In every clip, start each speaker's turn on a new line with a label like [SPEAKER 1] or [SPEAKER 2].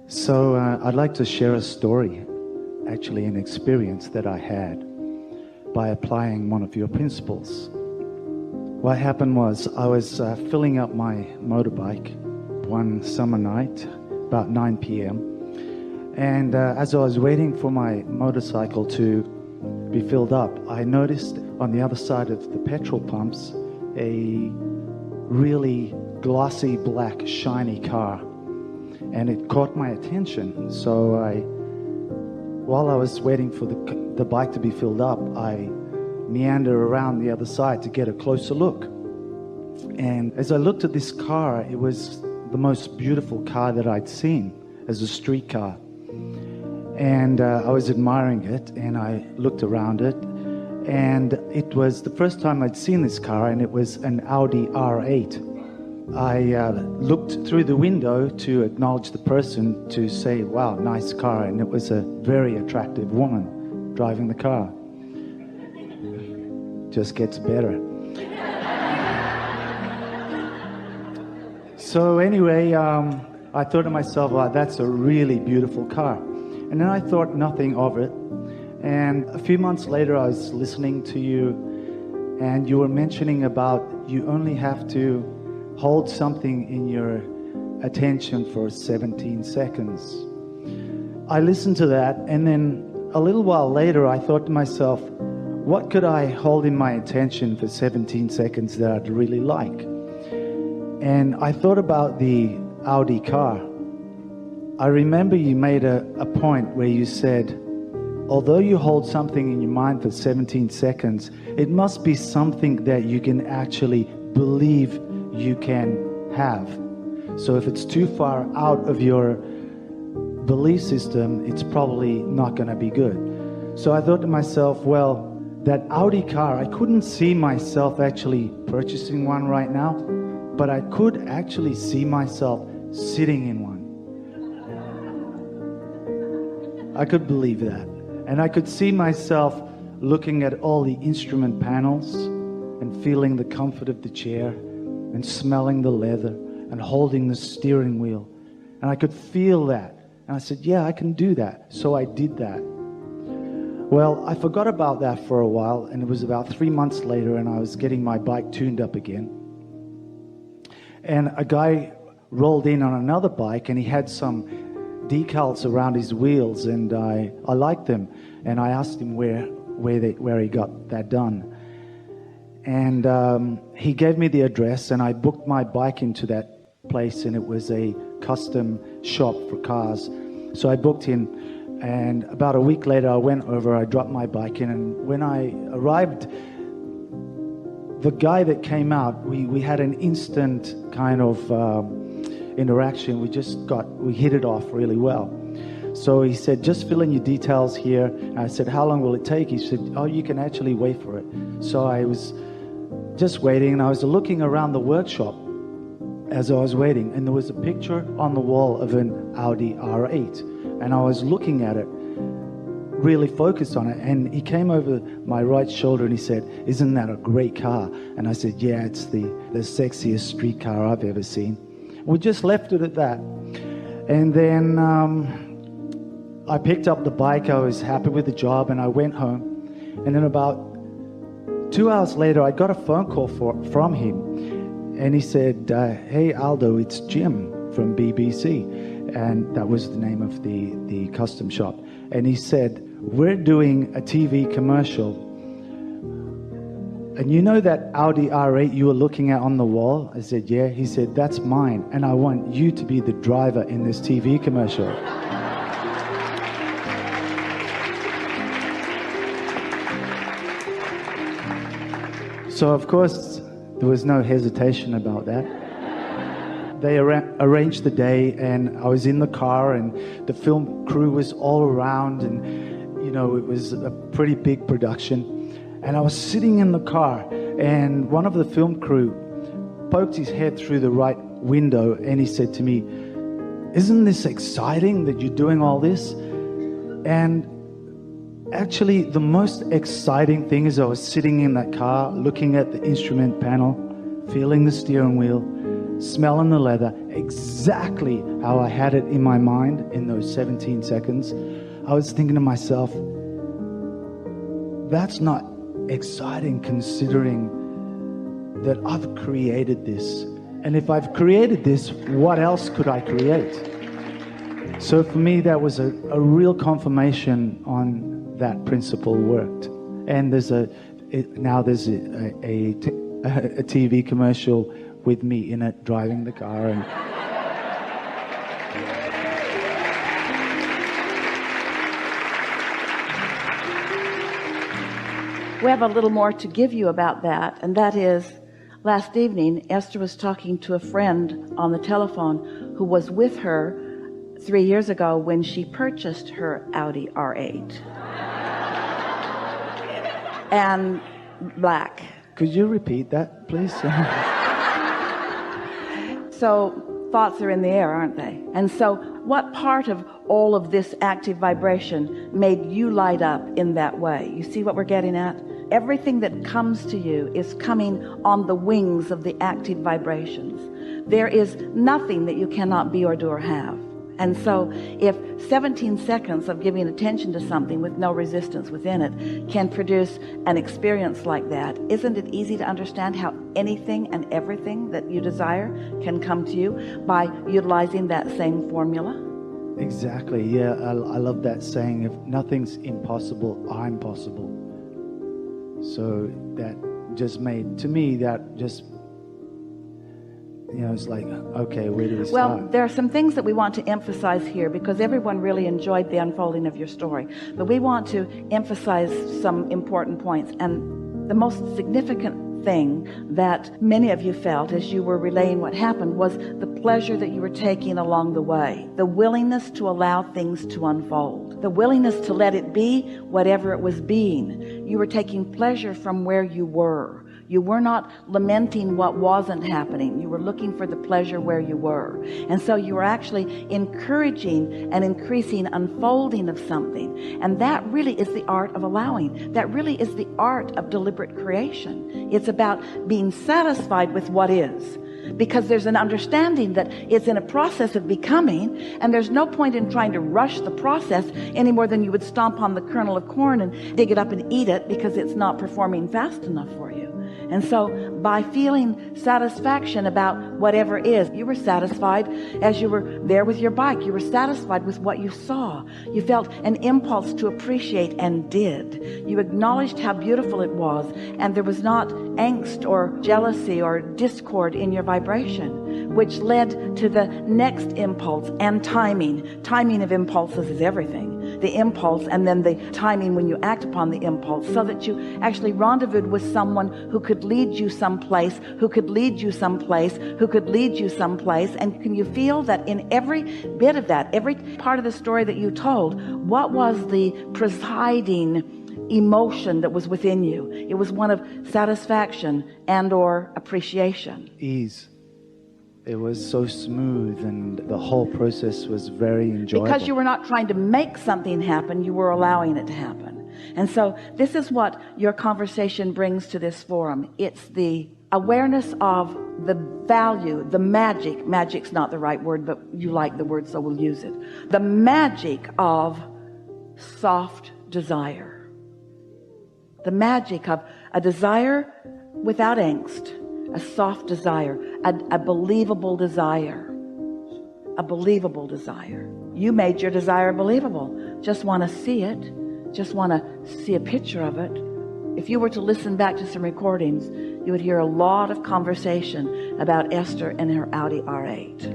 [SPEAKER 1] I'd like to share a story, actually an experience that I had by applying one of your principles. What happened was I was filling up my motorbike one summer night, about 9 p.m. And as I was waiting for my motorcycle to be filled up, I noticed on the other side of the petrol pumps a really glossy black shiny car. And it caught my attention. So while I was waiting for the bike to be filled up, I meandered around the other side to get a closer look. And as I looked at this car, it was the most beautiful car that I'd seen as a street car. And I was admiring it, and I looked around it, and it was the first time I'd seen this car, and it was an Audi R8. I looked through the window to acknowledge the person, to say, wow, nice car. And it was a very attractive woman driving the car. Just gets better. So anyway, I thought to myself, wow, that's a really beautiful car. And then I thought nothing of it. And a few months later, I was listening to you, and you were mentioning about you only have to hold something in your attention for 17 seconds. I listened to that, and then a little while later, I thought to myself, what could I hold in my attention for 17 seconds that I'd really like? And I thought about the Audi car. I remember you made a point where you said, although you hold something in your mind for 17 seconds, it must be something that you can actually believe you can have. So if it's too far out of your belief system, it's probably not going to be good. So I thought to myself, well, that Audi car, I couldn't see myself actually purchasing one right now, but I could actually see myself sitting in one. I could believe that. And I could see myself looking at all the instrument panels and feeling the comfort of the chair and smelling the leather and holding the steering wheel. And I could feel that. And I said, yeah, I can do that. So I did that. Well, I forgot about that for a while, and it was about 3 months later, and I was getting my bike tuned up again. And a guy rolled in on another bike, and he had some decals around his wheels, and I liked them. And I asked him where he got that done. And he gave me the address, and I booked my bike into that place, and it was a custom shop for cars. So I booked in, and about a week later I went over, I dropped my bike in, and when I arrived, the guy that came out, we had an instant kind of interaction. We hit it off really well. So he said, just fill in your details here. And I said, how long will it take? He said, oh, you can actually wait for it. So I was just waiting, and I was looking around the workshop as I was waiting, and there was a picture on the wall of an Audi R8, and I was looking at it, really focused on it, and he came over my right shoulder and he said, isn't that a great car? And I said, yeah, it's the sexiest street car I've ever seen. We just left it at that. And then I picked up the bike. I was happy with the job, and I went home. And then about 2 hours later, I got a phone call from him, and he said, hey, Aldo, it's Jim from BBC. And that was the name of the custom shop. And he said, we're doing a TV commercial. And you know that Audi R8 you were looking at on the wall? I said, yeah. He said, that's mine, and I want you to be the driver in this TV commercial. So, of course, there was no hesitation about that. They arranged the day, and I was in the car, and the film crew was all around, and, you know, it was a pretty big production. And I was sitting in the car, and one of the film crew poked his head through the right window, and he said to me, isn't this exciting that you're doing all this? And actually, the most exciting thing is I was sitting in that car, looking at the instrument panel, feeling the steering wheel, smelling the leather, exactly how I had it in my mind in those 17 seconds. I was thinking to myself, that's not exciting considering that I've created this. And if I've created this, what else could I create? So for me, that was a real confirmation on that principle worked. And there's a TV commercial with me in it driving the car. And
[SPEAKER 2] we have a little more to give you about that, and that is, last evening Esther was talking to a friend on the telephone who was with her 3 years ago when she purchased her Audi R8 and black.
[SPEAKER 1] Could you repeat that, please?
[SPEAKER 2] So thoughts are in the air, aren't they? And so what part of all of this active vibration made you light up in that way? You see what we're getting at? Everything that comes to you is coming on the wings of the active vibrations. There is nothing that you cannot be or do or have. And so if 17 seconds of giving attention to something with no resistance within it can produce an experience like that, isn't it easy to understand how anything and everything that you desire can come to you by utilizing that same formula?
[SPEAKER 1] Exactly. Yeah, I love that saying, if nothing's impossible, I'm possible. So that just made, to me, that just, it's like, okay, where do we start?
[SPEAKER 2] Well, there are some things that we want to emphasize here because everyone really enjoyed the unfolding of your story. But we want to emphasize some important points. And the most significant thing that many of you felt as you were relaying what happened was the pleasure that you were taking along the way. The willingness to allow things to unfold. The willingness to let it be whatever it was being. You were taking pleasure from where you were. You were not lamenting what wasn't happening. You were looking for the pleasure where you were. And so you were actually encouraging and increasing unfolding of something. And that really is the art of allowing. That really is the art of deliberate creation. It's about being satisfied with what is. Because there's an understanding that it's in a process of becoming, and there's no point in trying to rush the process any more than you would stomp on the kernel of corn and dig it up and eat it because it's not performing fast enough for you. And so by feeling satisfaction about whatever is, you were satisfied as you were there with your bike. You were satisfied with what you saw. You felt an impulse to appreciate and did. You acknowledged how beautiful it was, and there was not angst or jealousy or discord in your vibration, which led to the next impulse and timing. Timing of impulses is everything. The impulse and then the timing when you act upon the impulse, so that you actually rendezvoused with someone who could lead you someplace, who could lead you someplace, who could lead you someplace. And can you feel that in every bit of that, every part of the story that you told, what was the presiding emotion that was within you? It was one of satisfaction and or appreciation.
[SPEAKER 1] Ease. It was so smooth, and the whole process was very enjoyable.
[SPEAKER 2] Because you were not trying to make something happen, you were allowing it to happen. And so this is what your conversation brings to this forum. It's the awareness of the value, the magic. Magic's not the right word, but you like the word, so we'll use it. The magic of soft desire. The magic of a desire without angst. A soft desire, a believable desire, a believable desire. You made your desire believable. Just want to see it. Just want to see a picture of it. If you were to listen back to some recordings, you would hear a lot of conversation about Esther and her Audi R8.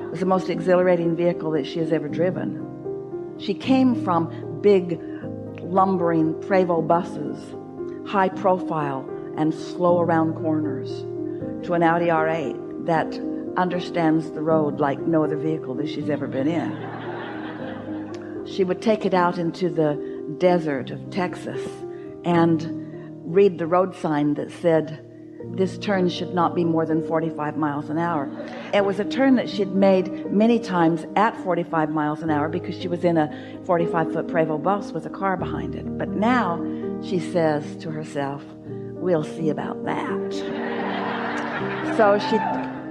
[SPEAKER 2] It was the most exhilarating vehicle that she has ever driven. She came from big, lumbering Prevost buses, high profile, and slow around corners, to an Audi R8 that understands the road like no other vehicle that she's ever been in. She would take it out into the desert of Texas and read the road sign that said, this turn should not be more than 45 miles an hour. It was a turn that she'd made many times at 45 miles an hour because she was in a 45-foot Prevost bus with a car behind it. But now she says to herself, we'll see about that. So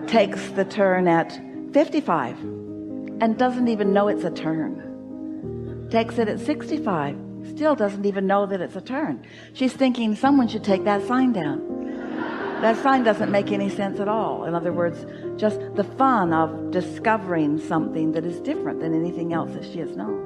[SPEAKER 2] takes the turn at 55 and doesn't even know it's a turn. Takes it at 65, still doesn't even know that it's a turn. She's thinking someone should take that sign down. That sign doesn't make any sense at all. In other words, just the fun of discovering something that is different than anything else that she has known.